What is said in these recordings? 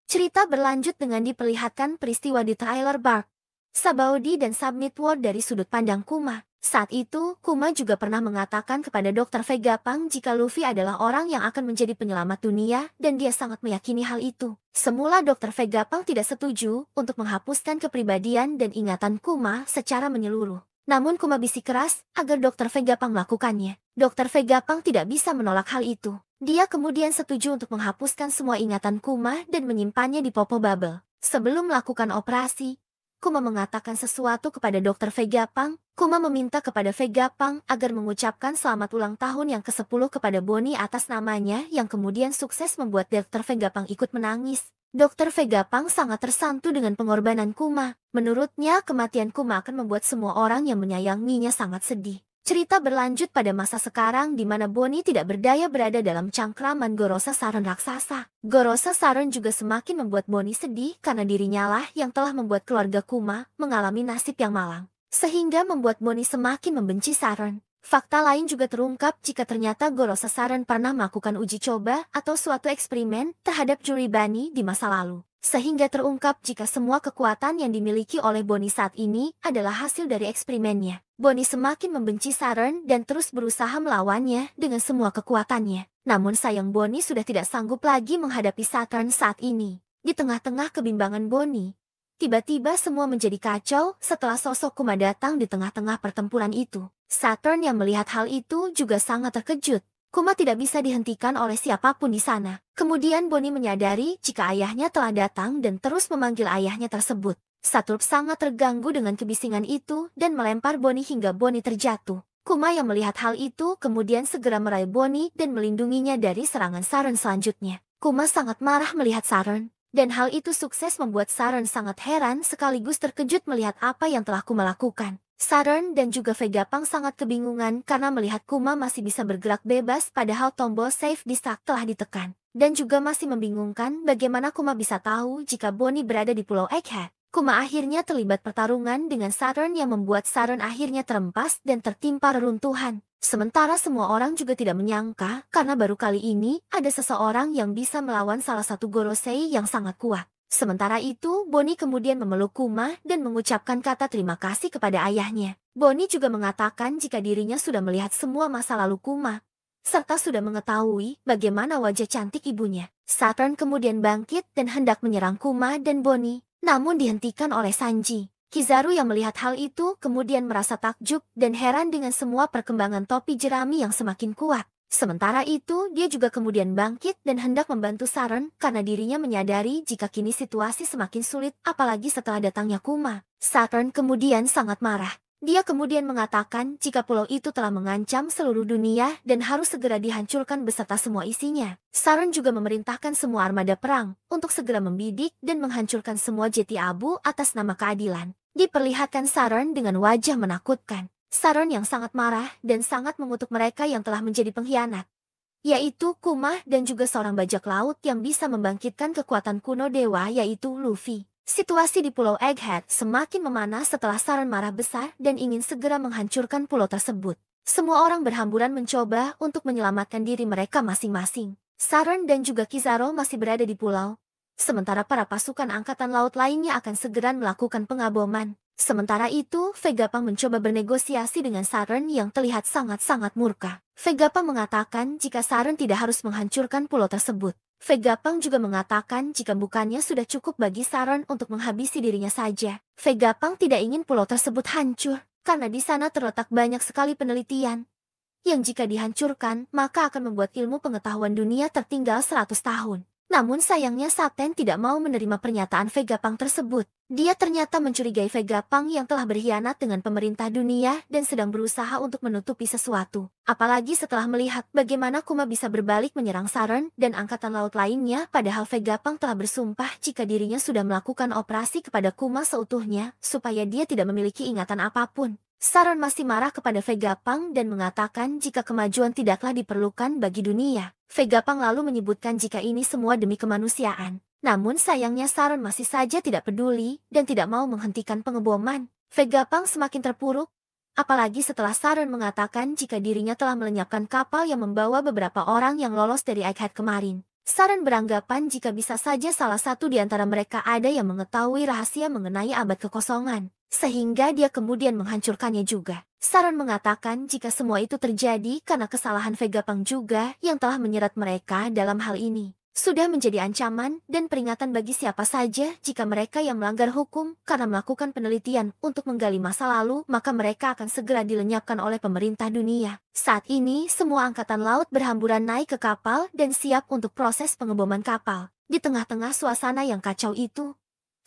Cerita berlanjut dengan diperlihatkan peristiwa di Trailer Park Sabaody dan Submit World dari sudut pandang Kuma. Saat itu, Kuma juga pernah mengatakan kepada Dr. Vegapunk jika Luffy adalah orang yang akan menjadi penyelamat dunia dan dia sangat meyakini hal itu. Semula Dr. Vegapunk tidak setuju untuk menghapuskan kepribadian dan ingatan Kuma secara menyeluruh. Namun Kuma bisik keras agar Dr. Vegapunk melakukannya. Dr. Vegapunk tidak bisa menolak hal itu. Dia kemudian setuju untuk menghapuskan semua ingatan Kuma dan menyimpannya di Popo Bubble. Sebelum melakukan operasi, Kuma mengatakan sesuatu kepada Dr. Vegapunk. Kuma meminta kepada Vegapunk agar mengucapkan selamat ulang tahun yang ke-10 kepada Bonnie atas namanya yang kemudian sukses membuat Dr. Vegapunk ikut menangis. Dr. Vegapunk sangat tersantu dengan pengorbanan Kuma. Menurutnya, kematian Kuma akan membuat semua orang yang menyayanginya sangat sedih. Cerita berlanjut pada masa sekarang di mana Bonnie tidak berdaya berada dalam cangkraman Gorosa Saron raksasa. Gorosa Saron juga semakin membuat Bonnie sedih karena dirinya lah yang telah membuat keluarga Kuma mengalami nasib yang malang. Sehingga membuat Bonnie semakin membenci Saron. Fakta lain juga terungkap jika ternyata Gorosa Saron pernah melakukan uji coba atau suatu eksperimen terhadap Juribani di masa lalu. Sehingga terungkap jika semua kekuatan yang dimiliki oleh Bonnie saat ini adalah hasil dari eksperimennya. Bonnie semakin membenci Saron dan terus berusaha melawannya dengan semua kekuatannya. Namun sayang Bonnie sudah tidak sanggup lagi menghadapi Saron saat ini. Di tengah-tengah kebimbangan Bonnie, tiba-tiba semua menjadi kacau setelah sosok Kuma datang di tengah-tengah pertempuran itu. Saron yang melihat hal itu juga sangat terkejut. Kuma tidak bisa dihentikan oleh siapapun di sana. Kemudian Bonnie menyadari jika ayahnya telah datang dan terus memanggil ayahnya tersebut. Saturn sangat terganggu dengan kebisingan itu dan melempar Bonnie hingga Bonnie terjatuh. Kuma yang melihat hal itu kemudian segera meraih Bonnie dan melindunginya dari serangan Saron selanjutnya. Kuma sangat marah melihat Saron, dan hal itu sukses membuat Saron sangat heran sekaligus terkejut melihat apa yang telah Kuma lakukan. Saron dan juga Vegapunk sangat kebingungan karena melihat Kuma masih bisa bergerak bebas padahal tombol save di Stark telah ditekan. Dan juga masih membingungkan bagaimana Kuma bisa tahu jika Bonnie berada di Pulau Egghead. Kuma akhirnya terlibat pertarungan dengan Saron yang membuat Saron akhirnya terempas dan tertimpa reruntuhan. Sementara semua orang juga tidak menyangka karena baru kali ini ada seseorang yang bisa melawan salah satu Gorosei yang sangat kuat. Sementara itu, Bonnie kemudian memeluk Kuma dan mengucapkan kata terima kasih kepada ayahnya. Bonnie juga mengatakan jika dirinya sudah melihat semua masa lalu Kuma, serta sudah mengetahui bagaimana wajah cantik ibunya. Saturn kemudian bangkit dan hendak menyerang Kuma dan Bonnie, namun dihentikan oleh Sanji. Kizaru yang melihat hal itu kemudian merasa takjub dan heran dengan semua perkembangan topi jerami yang semakin kuat. Sementara itu, dia juga kemudian bangkit dan hendak membantu Saron karena dirinya menyadari jika kini situasi semakin sulit apalagi setelah datangnya Kuma. Saron kemudian sangat marah. Dia kemudian mengatakan jika pulau itu telah mengancam seluruh dunia dan harus segera dihancurkan beserta semua isinya. Saron juga memerintahkan semua armada perang untuk segera membidik dan menghancurkan semua jeti abu atas nama keadilan. Diperlihatkan Saron dengan wajah menakutkan. Saron yang sangat marah dan sangat mengutuk mereka yang telah menjadi pengkhianat, yaitu Kuma dan juga seorang bajak laut yang bisa membangkitkan kekuatan kuno dewa yaitu Luffy. Situasi di Pulau Egghead semakin memanas setelah Saron marah besar dan ingin segera menghancurkan pulau tersebut. Semua orang berhamburan mencoba untuk menyelamatkan diri mereka masing-masing. Saron dan juga Kizaru masih berada di pulau, sementara para pasukan angkatan laut lainnya akan segera melakukan pengaboman. Sementara itu, Vegapunk mencoba bernegosiasi dengan Saron yang terlihat sangat-sangat murka. Vegapunk mengatakan jika Saron tidak harus menghancurkan pulau tersebut. Vegapunk juga mengatakan jika bukannya sudah cukup bagi Saron untuk menghabisi dirinya saja. Vegapunk tidak ingin pulau tersebut hancur, karena di sana terletak banyak sekali penelitian yang jika dihancurkan, maka akan membuat ilmu pengetahuan dunia tertinggal 100 tahun. Namun sayangnya Saten tidak mau menerima pernyataan Vegapunk tersebut. Dia ternyata mencurigai Vegapunk yang telah berkhianat dengan pemerintah dunia dan sedang berusaha untuk menutupi sesuatu. Apalagi setelah melihat bagaimana Kuma bisa berbalik menyerang Saron dan angkatan laut lainnya padahal Vegapunk telah bersumpah jika dirinya sudah melakukan operasi kepada Kuma seutuhnya supaya dia tidak memiliki ingatan apapun. Saron masih marah kepada Vegapunk dan mengatakan jika kemajuan tidaklah diperlukan bagi dunia. Vegapunk lalu menyebutkan jika ini semua demi kemanusiaan. Namun sayangnya Saron masih saja tidak peduli dan tidak mau menghentikan pengeboman. Vegapunk semakin terpuruk, apalagi setelah Saron mengatakan jika dirinya telah melenyapkan kapal yang membawa beberapa orang yang lolos dari Egghead kemarin. Saran beranggapan jika bisa saja salah satu di antara mereka ada yang mengetahui rahasia mengenai abad kekosongan, sehingga dia kemudian menghancurkannya juga. Saran mengatakan jika semua itu terjadi karena kesalahan Vegapunk juga yang telah menyerat mereka dalam hal ini. Sudah menjadi ancaman dan peringatan bagi siapa saja jika mereka yang melanggar hukum karena melakukan penelitian untuk menggali masa lalu, maka mereka akan segera dilenyapkan oleh pemerintah dunia. Saat ini, semua angkatan laut berhamburan naik ke kapal dan siap untuk proses pengeboman kapal. Di tengah-tengah suasana yang kacau itu,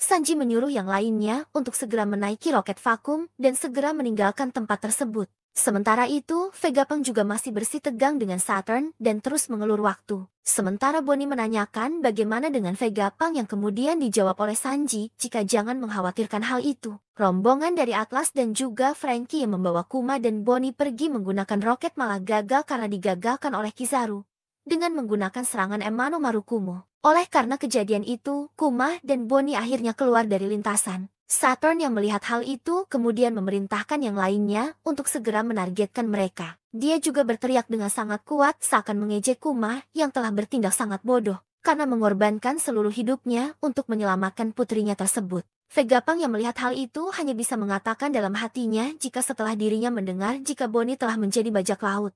Sanji menyuruh yang lainnya untuk segera menaiki roket vakum dan segera meninggalkan tempat tersebut. Sementara itu, Vegapunk juga masih bersitegang dengan Saturn dan terus mengelur waktu. Sementara Bonnie menanyakan bagaimana dengan Vegapunk yang kemudian dijawab oleh Sanji jika jangan mengkhawatirkan hal itu. Rombongan dari Atlas dan juga Frankie yang membawa Kuma dan Bonnie pergi menggunakan roket malah gagal karena digagalkan oleh Kizaru dengan menggunakan serangan Emano Marukumo. Oleh karena kejadian itu, Kuma dan Bonnie akhirnya keluar dari lintasan. Saturn yang melihat hal itu kemudian memerintahkan yang lainnya untuk segera menargetkan mereka. Dia juga berteriak dengan sangat kuat seakan mengejek Kuma yang telah bertindak sangat bodoh karena mengorbankan seluruh hidupnya untuk menyelamatkan putrinya tersebut. Vegapunk yang melihat hal itu hanya bisa mengatakan dalam hatinya jika setelah dirinya mendengar jika Bonnie telah menjadi bajak laut.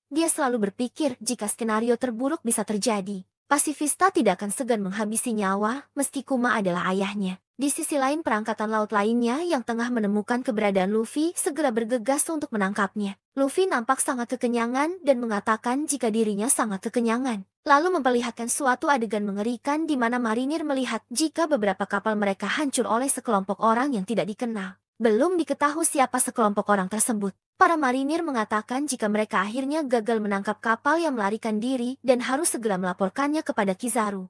Dia selalu berpikir jika skenario terburuk bisa terjadi. Pasifista tidak akan segan menghabisi nyawa meski Kuma adalah ayahnya. Di sisi lain perangkatan laut lainnya yang tengah menemukan keberadaan Luffy segera bergegas untuk menangkapnya. Luffy nampak sangat kekenyangan dan mengatakan jika dirinya sangat kekenyangan. Lalu memperlihatkan suatu adegan mengerikan di mana marinir melihat jika beberapa kapal mereka hancur oleh sekelompok orang yang tidak dikenal. Belum diketahui siapa sekelompok orang tersebut. Para marinir mengatakan jika mereka akhirnya gagal menangkap kapal yang melarikan diri dan harus segera melaporkannya kepada Kizaru.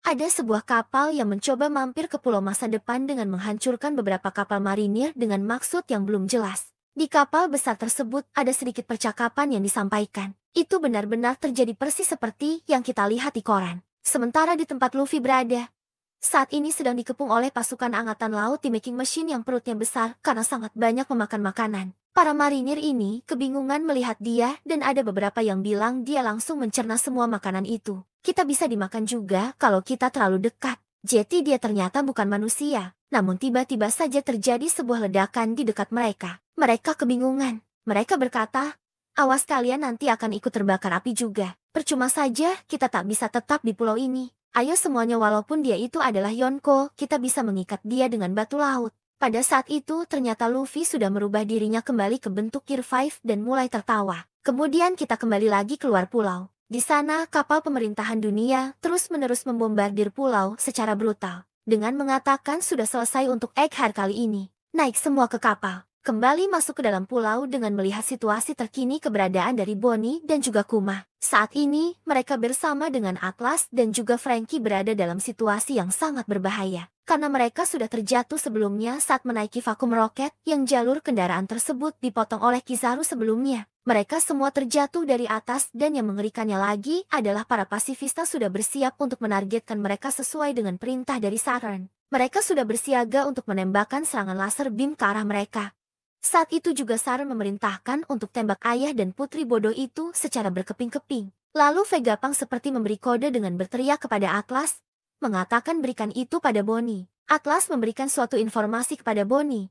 Ada sebuah kapal yang mencoba mampir ke pulau masa depan dengan menghancurkan beberapa kapal marinir dengan maksud yang belum jelas. Di kapal besar tersebut ada sedikit percakapan yang disampaikan. Itu benar-benar terjadi persis seperti yang kita lihat di koran. Sementara di tempat Luffy berada, saat ini sedang dikepung oleh pasukan angkatan laut di making machine yang perutnya besar karena sangat banyak memakan makanan. Para marinir ini kebingungan melihat dia dan ada beberapa yang bilang dia langsung mencerna semua makanan itu. Kita bisa dimakan juga kalau kita terlalu dekat. Jadi dia ternyata bukan manusia. Namun tiba-tiba saja terjadi sebuah ledakan di dekat mereka. Mereka kebingungan. Mereka berkata, awas kalian nanti akan ikut terbakar api juga. Percuma saja kita tak bisa tetap di pulau ini. Ayo semuanya walaupun dia itu adalah Yonko, kita bisa mengikat dia dengan batu laut. Pada saat itu ternyata Luffy sudah merubah dirinya kembali ke bentuk Gear 5 dan mulai tertawa. Kemudian kita kembali lagi keluar pulau. Di sana kapal pemerintahan dunia terus-menerus membombardir pulau secara brutal. Dengan mengatakan sudah selesai untuk Egghead kali ini. Naik semua ke kapal. Kembali masuk ke dalam pulau dengan melihat situasi terkini keberadaan dari Bonnie dan juga Kuma. Saat ini, mereka bersama dengan Atlas dan juga Frankie berada dalam situasi yang sangat berbahaya. Karena mereka sudah terjatuh sebelumnya saat menaiki vakum roket yang jalur kendaraan tersebut dipotong oleh Kizaru sebelumnya. Mereka semua terjatuh dari atas dan yang mengerikannya lagi adalah para pasifista sudah bersiap untuk menargetkan mereka sesuai dengan perintah dari Saturn. Mereka sudah bersiaga untuk menembakkan serangan laser beam ke arah mereka. Saat itu juga Saturn memerintahkan untuk tembak ayah dan putri bodoh itu secara berkeping-keping. Lalu Vegapunk seperti memberi kode dengan berteriak kepada Atlas, mengatakan berikan itu pada Bonnie. Atlas memberikan suatu informasi kepada Bonnie.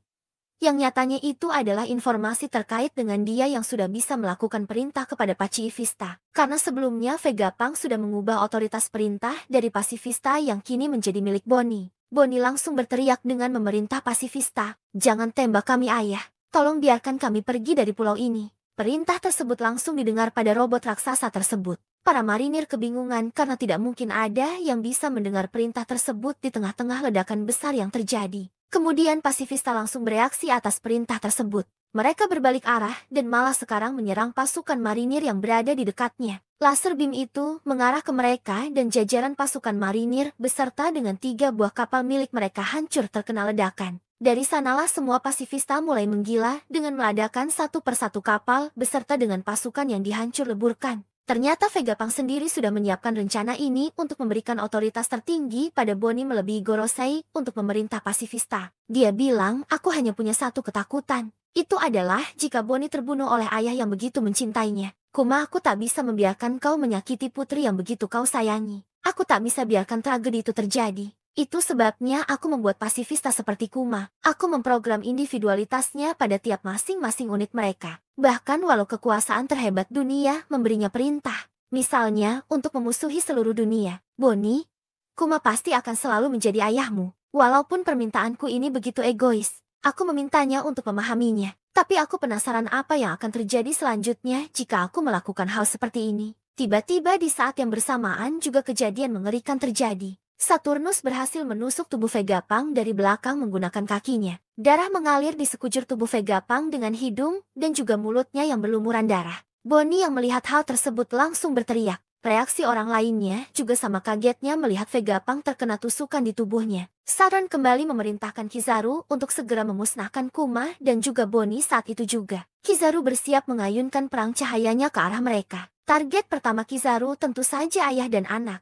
Yang nyatanya itu adalah informasi terkait dengan dia yang sudah bisa melakukan perintah kepada Pacifista. Karena sebelumnya Vegapunk sudah mengubah otoritas perintah dari Pacifista yang kini menjadi milik Bonnie. Bonnie langsung berteriak dengan memerintah Pacifista, jangan tembak kami ayah. Tolong biarkan kami pergi dari pulau ini. Perintah tersebut langsung didengar pada robot raksasa tersebut. Para marinir kebingungan karena tidak mungkin ada yang bisa mendengar perintah tersebut di tengah-tengah ledakan besar yang terjadi. Kemudian Pacifista langsung bereaksi atas perintah tersebut. Mereka berbalik arah dan malah sekarang menyerang pasukan marinir yang berada di dekatnya. Laser beam itu mengarah ke mereka dan jajaran pasukan marinir beserta dengan 3 buah kapal milik mereka hancur terkena ledakan. Dari sanalah semua Pacifista mulai menggila dengan meladakan satu persatu kapal beserta dengan pasukan yang dihancur leburkan. Ternyata Vegapunk sendiri sudah menyiapkan rencana ini untuk memberikan otoritas tertinggi pada Bonnie melebihi Gorosei untuk memerintah Pacifista. Dia bilang, aku hanya punya satu ketakutan. Itu adalah jika Bonnie terbunuh oleh ayah yang begitu mencintainya. Kuma, aku tak bisa membiarkan kau menyakiti putri yang begitu kau sayangi. Aku tak bisa biarkan tragedi itu terjadi. Itu sebabnya aku membuat pasifista seperti Kuma. Aku memprogram individualitasnya pada tiap masing-masing unit mereka. Bahkan walau kekuasaan terhebat dunia memberinya perintah. Misalnya, untuk memusuhi seluruh dunia. Bonnie, Kuma pasti akan selalu menjadi ayahmu. Walaupun permintaanku ini begitu egois, aku memintanya untuk memahaminya. Tapi aku penasaran apa yang akan terjadi selanjutnya jika aku melakukan hal seperti ini. Tiba-tiba di saat yang bersamaan juga kejadian mengerikan terjadi. Saturnus berhasil menusuk tubuh Vegapunk dari belakang menggunakan kakinya. Darah mengalir di sekujur tubuh Vegapunk dengan hidung dan juga mulutnya yang berlumuran darah. Bonnie yang melihat hal tersebut langsung berteriak. Reaksi orang lainnya juga sama kagetnya melihat Vegapunk terkena tusukan di tubuhnya. Saturn kembali memerintahkan Kizaru untuk segera memusnahkan Kuma dan juga Bonnie saat itu juga. Kizaru bersiap mengayunkan perang cahayanya ke arah mereka. Target pertama Kizaru tentu saja ayah dan anak,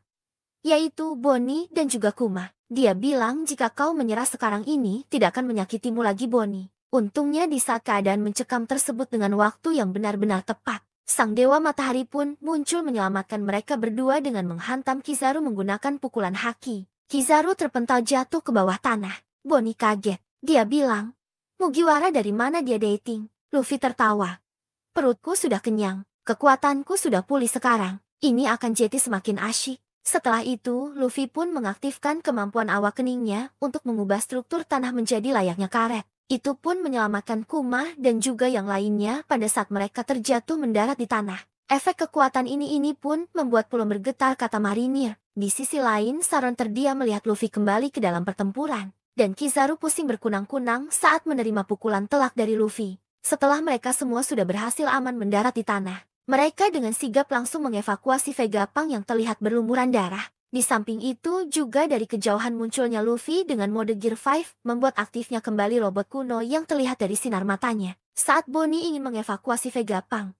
yaitu Bonnie dan juga Kuma. Dia bilang jika kau menyerah sekarang ini tidak akan menyakitimu lagi Bonnie. Untungnya di saat keadaan mencekam tersebut dengan waktu yang benar-benar tepat, Sang Dewa Matahari pun muncul menyelamatkan mereka berdua dengan menghantam Kizaru menggunakan pukulan haki. Kizaru terpental jatuh ke bawah tanah. Bonnie kaget. Dia bilang, Mugiwara dari mana dia dating? Luffy tertawa. Perutku sudah kenyang. Kekuatanku sudah pulih sekarang. Ini akan jadi semakin asyik. Setelah itu, Luffy pun mengaktifkan kemampuan awak keningnya untuk mengubah struktur tanah menjadi layaknya karet. Itu pun menyelamatkan Kuma dan juga yang lainnya pada saat mereka terjatuh mendarat di tanah. Efek kekuatan ini pun membuat pulau bergetar, kata marinir. Di sisi lain, Saron terdiam melihat Luffy kembali ke dalam pertempuran. Dan Kizaru pusing berkunang-kunang saat menerima pukulan telak dari Luffy. Setelah mereka semua sudah berhasil aman mendarat di tanah, mereka dengan sigap langsung mengevakuasi Vegapunk yang terlihat berlumuran darah. Di samping itu juga dari kejauhan munculnya Luffy dengan mode Gear 5 membuat aktifnya kembali robot kuno yang terlihat dari sinar matanya. Saat Bonnie ingin mengevakuasi Vegapunk,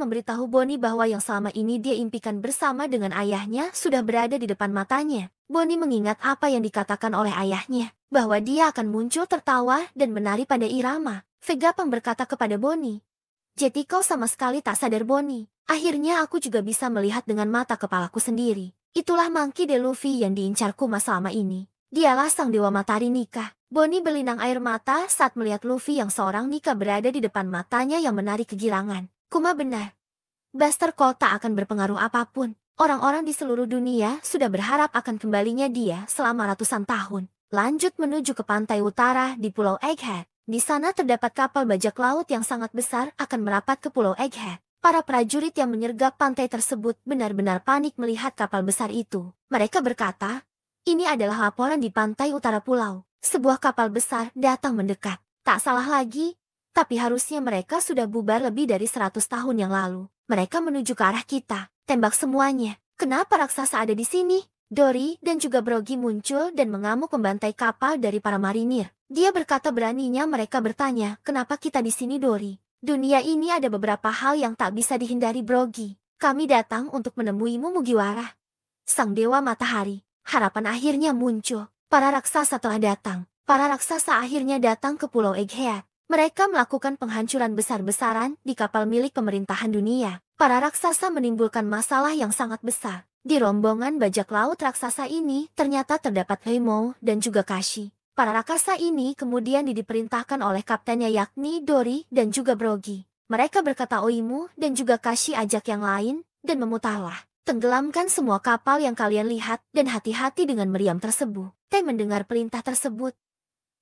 memberitahu Bonnie bahwa yang selama ini dia impikan bersama dengan ayahnya sudah berada di depan matanya. Bonnie mengingat apa yang dikatakan oleh ayahnya, bahwa dia akan muncul tertawa dan menari pada irama. Vegapunk berkata kepada Bonnie, "Jadi kau sama sekali tak sadar Bonnie. Akhirnya aku juga bisa melihat dengan mata kepalaku sendiri. Itulah Monkey D. Luffy yang diincar Kuma selama ini. Dialah sang Dewa Matahari Nika." Bonnie berlinang air mata saat melihat Luffy yang seorang Nika berada di depan matanya yang menari kegirangan. Kuma benar. Buster Call tak akan berpengaruh apapun. Orang-orang di seluruh dunia sudah berharap akan kembalinya dia selama ratusan tahun. Lanjut menuju ke pantai utara di Pulau Egghead. Di sana terdapat kapal bajak laut yang sangat besar akan merapat ke Pulau Egghead. Para prajurit yang menyergap pantai tersebut benar-benar panik melihat kapal besar itu. Mereka berkata, ini adalah laporan di pantai utara pulau. Sebuah kapal besar datang mendekat. Tak salah lagi, tapi harusnya mereka sudah bubar lebih dari 100 tahun yang lalu. Mereka menuju ke arah kita. Tembak semuanya. Kenapa raksasa ada di sini? Dory dan juga Brogy muncul dan mengamuk membantai kapal dari para marinir. Dia berkata beraninya mereka bertanya, kenapa kita di sini Dory? Dunia ini ada beberapa hal yang tak bisa dihindari Brogy. Kami datang untuk menemuimu Mugiwara. Sang Dewa Matahari. Harapan akhirnya muncul. Para raksasa telah datang. Para raksasa akhirnya datang ke Pulau Egghead. Mereka melakukan penghancuran besar-besaran di kapal milik pemerintahan dunia. Para raksasa menimbulkan masalah yang sangat besar. Di rombongan bajak laut raksasa ini ternyata terdapat Heimo dan juga Kashi. Para raksasa ini kemudian diperintahkan oleh kaptennya yakni Dory dan juga Brogy. Mereka berkata Oimu dan juga Kashi ajak yang lain dan memutarlah. Tenggelamkan semua kapal yang kalian lihat dan hati-hati dengan meriam tersebut. Mendengar perintah tersebut,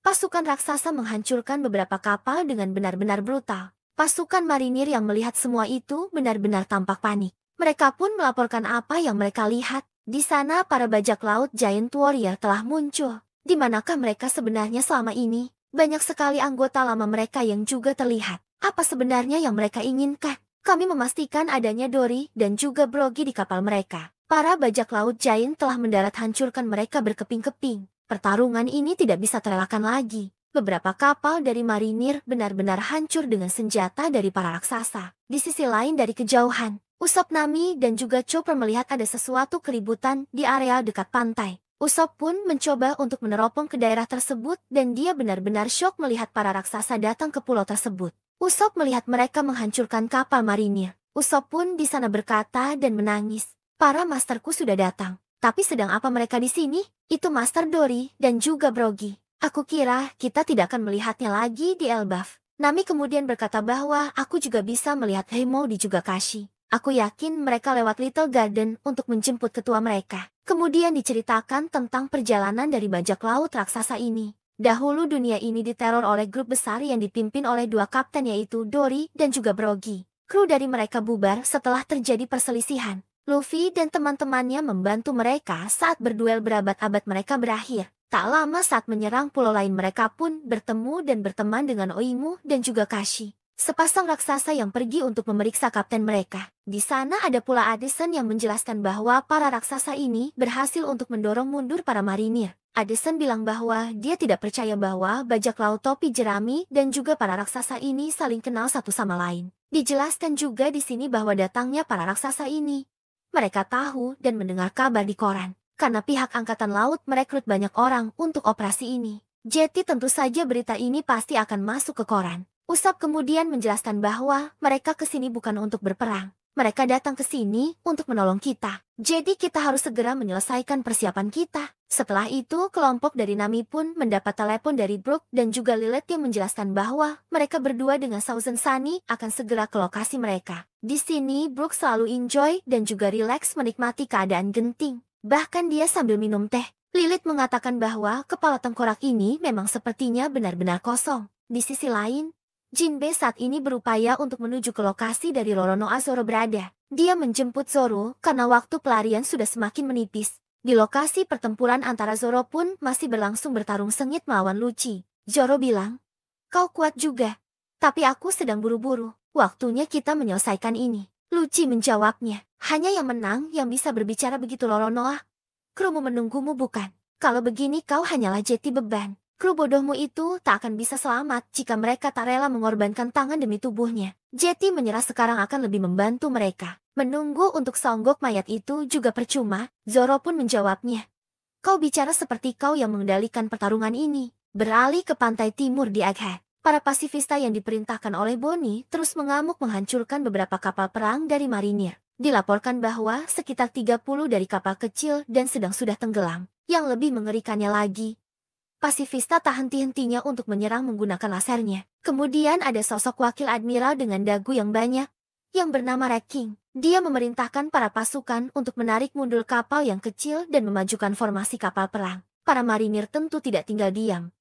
pasukan raksasa menghancurkan beberapa kapal dengan benar-benar brutal. Pasukan marinir yang melihat semua itu benar-benar tampak panik. Mereka pun melaporkan apa yang mereka lihat. Di sana para bajak laut Giant Warrior telah muncul. Di manakah mereka sebenarnya selama ini? Banyak sekali anggota lama mereka yang juga terlihat. Apa sebenarnya yang mereka inginkan? Kami memastikan adanya Dory dan juga Brogy di kapal mereka. Para bajak laut Giant telah mendarat hancurkan mereka berkeping-keping. Pertarungan ini tidak bisa terelakkan lagi. Beberapa kapal dari marinir benar-benar hancur dengan senjata dari para raksasa. Di sisi lain dari kejauhan, Usopp, Nami dan juga Chopper melihat ada sesuatu keributan di area dekat pantai. Usopp pun mencoba untuk meneropong ke daerah tersebut dan dia benar-benar syok melihat para raksasa datang ke pulau tersebut. Usopp melihat mereka menghancurkan kapal marinir. Usopp pun di sana berkata dan menangis. Para masterku sudah datang. Tapi sedang apa mereka di sini? Itu Master Dory dan juga Brogy. Aku kira kita tidak akan melihatnya lagi di Elbaf. Nami kemudian berkata bahwa aku juga bisa melihat Heimo di juga Kashi. Aku yakin mereka lewat Little Garden untuk menjemput ketua mereka. Kemudian diceritakan tentang perjalanan dari bajak laut raksasa ini. Dahulu dunia ini diteror oleh grup besar yang dipimpin oleh dua kapten yaitu Dory dan juga Brogy. Kru dari mereka bubar setelah terjadi perselisihan. Luffy dan teman-temannya membantu mereka saat berduel berabad-abad mereka berakhir. Tak lama saat menyerang pulau lain mereka pun bertemu dan berteman dengan Oimu dan juga Kashi. Sepasang raksasa yang pergi untuk memeriksa kapten mereka. Di sana ada pula Addison yang menjelaskan bahwa para raksasa ini berhasil untuk mendorong mundur para marinir. Addison bilang bahwa dia tidak percaya bahwa bajak laut topi jerami dan juga para raksasa ini saling kenal satu sama lain. Dijelaskan juga di sini bahwa datangnya para raksasa ini. Mereka tahu dan mendengar kabar di koran. Karena pihak Angkatan Laut merekrut banyak orang untuk operasi ini. Jadi tentu saja berita ini pasti akan masuk ke koran. Usopp kemudian menjelaskan bahwa mereka ke sini bukan untuk berperang. Mereka datang ke sini untuk menolong kita. Jadi kita harus segera menyelesaikan persiapan kita. Setelah itu kelompok dari Nami pun mendapat telepon dari Brook dan juga Lilith yang menjelaskan bahwa mereka berdua dengan Thousand Sunny akan segera ke lokasi mereka. Di sini Brook selalu enjoy dan juga relax menikmati keadaan genting. Bahkan dia sambil minum teh. Lilith mengatakan bahwa kepala tengkorak ini memang sepertinya benar-benar kosong. Di sisi lain, Jinbe saat ini berupaya untuk menuju ke lokasi dari Roronoa Zoro berada. Dia menjemput Zoro karena waktu pelarian sudah semakin menipis. Di lokasi pertempuran antara Zoro pun masih berlangsung bertarung sengit melawan Lucci. Zoro bilang, "Kau kuat juga. Tapi aku sedang buru-buru. Waktunya kita menyelesaikan ini." Lucci menjawabnya, "Hanya yang menang yang bisa berbicara begitu Roronoa. Krumu menunggumu bukan? Kalau begini kau hanyalah jeti beban. Kru bodohmu itu tak akan bisa selamat jika mereka tak rela mengorbankan tangan demi tubuhnya. Jeti menyerah sekarang akan lebih membantu mereka. Menunggu untuk songgok mayat itu juga percuma." Zoro pun menjawabnya, "Kau bicara seperti kau yang mengendalikan pertarungan ini." Beralih ke pantai timur di Egghead. Para pasifista yang diperintahkan oleh Bonnie terus mengamuk menghancurkan beberapa kapal perang dari marinir. Dilaporkan bahwa sekitar 30 dari kapal kecil dan sedang sudah tenggelam. Yang lebih mengerikannya lagi, pasifista tak henti-hentinya untuk menyerang menggunakan lasernya. Kemudian ada sosok wakil admiral dengan dagu yang banyak, yang bernama Red King. Dia memerintahkan para pasukan untuk menarik mundur kapal yang kecil dan memajukan formasi kapal perang. Para marinir tentu tidak tinggal diam.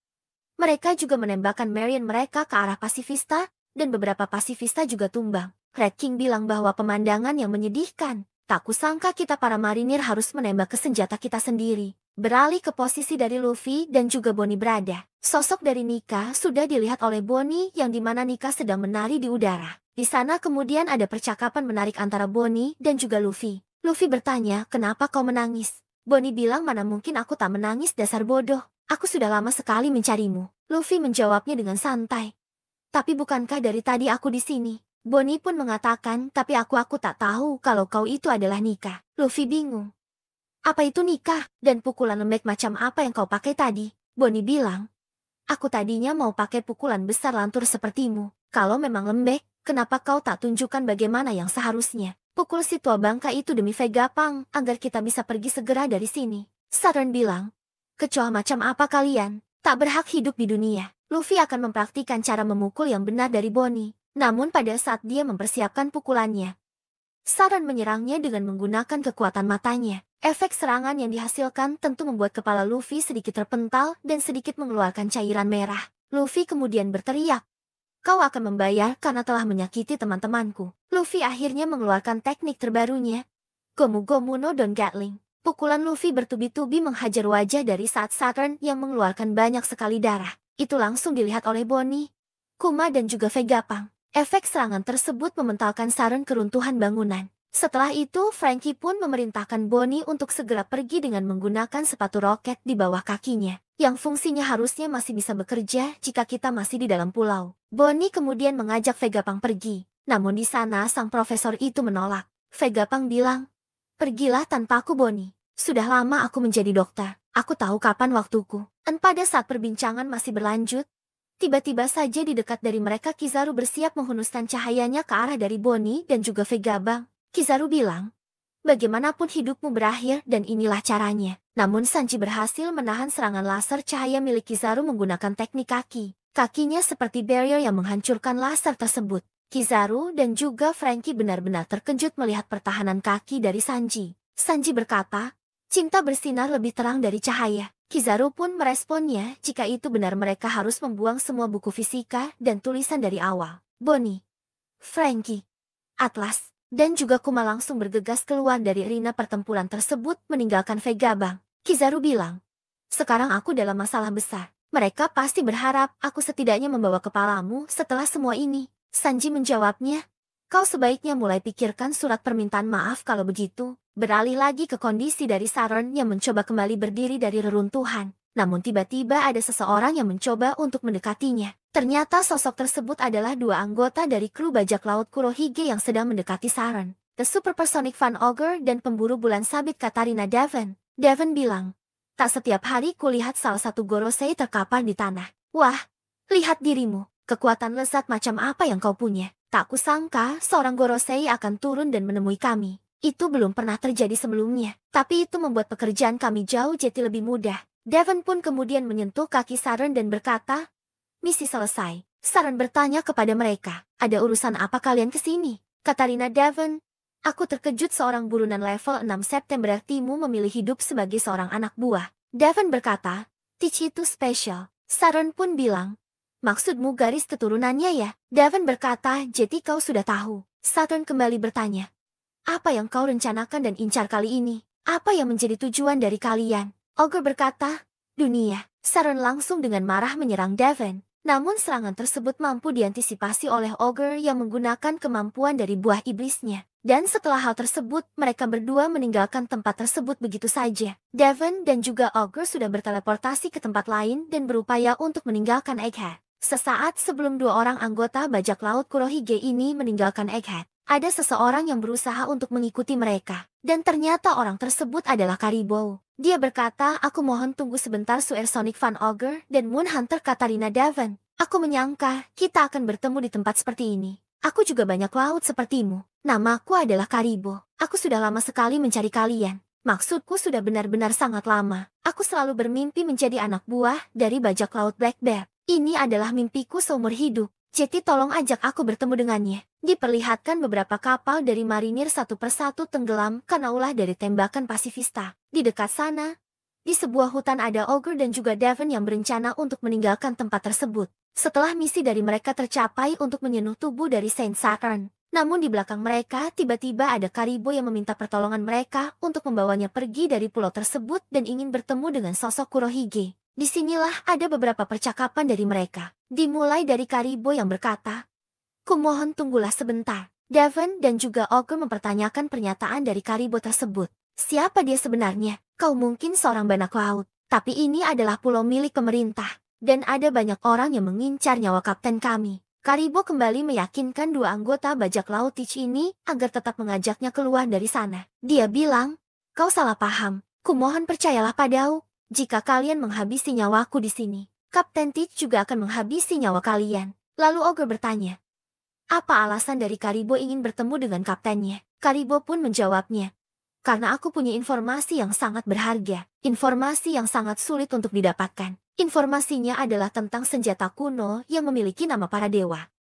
Mereka juga menembakkan Marion mereka ke arah pasifista, dan beberapa pasifista juga tumbang. Red King bilang bahwa pemandangan yang menyedihkan. Tak kusangka kita para marinir harus menembak ke senjata kita sendiri. Beralih ke posisi dari Luffy dan juga Bonnie berada. Sosok dari Nika sudah dilihat oleh Bonnie yang dimana Nika sedang menari di udara. Di sana kemudian ada percakapan menarik antara Bonnie dan juga Luffy. Luffy bertanya, "Kenapa kau menangis?" Bonnie bilang, "Mana mungkin aku tak menangis, dasar bodoh. Aku sudah lama sekali mencarimu." Luffy menjawabnya dengan santai, "Tapi bukankah dari tadi aku di sini?" Bonnie pun mengatakan, "Tapi aku tak tahu kalau kau itu adalah Nika." Luffy bingung. "Apa itu Nika? Dan pukulan lembek macam apa yang kau pakai tadi?" Bonnie bilang, "Aku tadinya mau pakai pukulan besar lantur sepertimu. Kalau memang lembek, kenapa kau tak tunjukkan bagaimana yang seharusnya? Pukul si tua bangka itu demi Vegapunk agar kita bisa pergi segera dari sini." Saturn bilang, "Kecoa macam apa kalian? Tak berhak hidup di dunia." Luffy akan mempraktikkan cara memukul yang benar dari Bonnie. Namun pada saat dia mempersiapkan pukulannya, Saturn menyerangnya dengan menggunakan kekuatan matanya. Efek serangan yang dihasilkan tentu membuat kepala Luffy sedikit terpental dan sedikit mengeluarkan cairan merah. Luffy kemudian berteriak, "Kau akan membayar karena telah menyakiti teman-temanku." Luffy akhirnya mengeluarkan teknik terbarunya, Gomu Gomu no Don Gatling. Pukulan Luffy bertubi-tubi menghajar wajah dari saat Saturn yang mengeluarkan banyak sekali darah. Itu langsung dilihat oleh Bonnie, Kuma dan juga Vegapunk. Efek serangan tersebut mementalkan Saturn ke runtuhan bangunan. Setelah itu, Franky pun memerintahkan Bonnie untuk segera pergi dengan menggunakan sepatu roket di bawah kakinya, yang fungsinya harusnya masih bisa bekerja jika kita masih di dalam pulau. Bonnie kemudian mengajak Vegapunk pergi, namun di sana sang profesor itu menolak. Vegapunk bilang, "Pergilah tanpa aku, Bonnie. Sudah lama aku menjadi dokter. Aku tahu kapan waktuku." Dan pada saat perbincangan masih berlanjut, Tiba-tiba saja di dekat dari mereka Kizaru bersiap menghunuskan cahayanya ke arah dari Bonnie dan juga Vegabang. Kizaru bilang, bagaimanapun hidupmu berakhir dan inilah caranya. Namun Sanji berhasil menahan serangan laser cahaya milik Kizaru menggunakan teknik kaki. Kakinya seperti barrier yang menghancurkan laser tersebut. Kizaru dan juga Frankie benar-benar terkejut melihat pertahanan kaki dari Sanji. Sanji berkata, cinta bersinar lebih terang dari cahaya. Kizaru pun meresponnya jika itu benar mereka harus membuang semua buku fisika dan tulisan dari awal. Bonnie, Frankie, Atlas, dan juga Kuma langsung bergegas keluar dari arena pertempuran tersebut meninggalkan Vegabang. Kizaru bilang, sekarang aku dalam masalah besar. Mereka pasti berharap aku setidaknya membawa kepalamu setelah semua ini. Sanji menjawabnya, kau sebaiknya mulai pikirkan surat permintaan maaf kalau begitu. Beralih lagi ke kondisi dari Saron yang mencoba kembali berdiri dari reruntuhan. Namun tiba-tiba ada seseorang yang mencoba untuk mendekatinya. Ternyata sosok tersebut adalah dua anggota dari kru bajak laut Kurohige yang sedang mendekati Saron. The Supersonic Fan Ogre dan pemburu bulan sabit Katarina Devon. Devon bilang, tak setiap hari kulihat salah satu Gorosei terkapar di tanah. Wah, lihat dirimu. Kekuatan lezat macam apa yang kau punya? Tak kusangka seorang Gorosei akan turun dan menemui kami. Itu belum pernah terjadi sebelumnya. Tapi itu membuat pekerjaan kami jauh jadi lebih mudah. Devon pun kemudian menyentuh kaki Saron dan berkata, misi selesai. Saron bertanya kepada mereka, ada urusan apa kalian ke sini? Katarina Devon, aku terkejut seorang burunan level 6 September berartimu memilih hidup sebagai seorang anak buah. Devon berkata, Teach itu spesial. Saron pun bilang, maksudmu garis keturunannya ya? Devon berkata, jadi kau sudah tahu. Saron kembali bertanya, apa yang kau rencanakan dan incar kali ini? Apa yang menjadi tujuan dari kalian? Ogre berkata, dunia. Saron langsung dengan marah menyerang Devon. Namun serangan tersebut mampu diantisipasi oleh Ogre yang menggunakan kemampuan dari buah iblisnya. Dan setelah hal tersebut, mereka berdua meninggalkan tempat tersebut begitu saja. Devon dan juga Ogre sudah berteleportasi ke tempat lain dan berupaya untuk meninggalkan Egghead. Sesaat sebelum dua orang anggota bajak laut Kurohige ini meninggalkan Egghead, ada seseorang yang berusaha untuk mengikuti mereka. Dan ternyata orang tersebut adalah Caribou. Dia berkata, aku mohon tunggu sebentar Supersonic Fan Ogre dan Moon Hunter Katarina Devon. Aku menyangka kita akan bertemu di tempat seperti ini. Aku juga banyak laut sepertimu. Namaku adalah Caribou. Aku sudah lama sekali mencari kalian. Maksudku sudah benar-benar sangat lama. Aku selalu bermimpi menjadi anak buah dari bajak laut Black Bear. Ini adalah mimpiku seumur hidup. Jadi tolong ajak aku bertemu dengannya. Diperlihatkan beberapa kapal dari marinir satu persatu tenggelam karena ulah dari tembakan pasifista. Di dekat sana, di sebuah hutan ada Ogre dan juga Devon yang berencana untuk meninggalkan tempat tersebut. Setelah misi dari mereka tercapai untuk menyenuh tubuh dari Saint Saturn. Namun di belakang mereka tiba-tiba ada Caribou yang meminta pertolongan mereka untuk membawanya pergi dari pulau tersebut dan ingin bertemu dengan sosok Kurohige. Disinilah ada beberapa percakapan dari mereka. Dimulai dari Caribou yang berkata, kumohon tunggulah sebentar. Devon dan juga Ogre mempertanyakan pernyataan dari Caribou tersebut. Siapa dia sebenarnya? Kau mungkin seorang banak laut. Tapi ini adalah pulau milik pemerintah. Dan ada banyak orang yang mengincar nyawa kapten kami. Caribou kembali meyakinkan dua anggota bajak laut Teach ini agar tetap mengajaknya keluar dari sana. Dia bilang, kau salah paham. Kumohon percayalah padaku. Jika kalian menghabisi nyawaku di sini, Kapten Teach juga akan menghabisi nyawa kalian. Lalu Ogre bertanya, apa alasan dari Caribou ingin bertemu dengan kaptennya? Caribou pun menjawabnya, karena aku punya informasi yang sangat berharga. Informasi yang sangat sulit untuk didapatkan. Informasinya adalah tentang senjata kuno yang memiliki nama para dewa.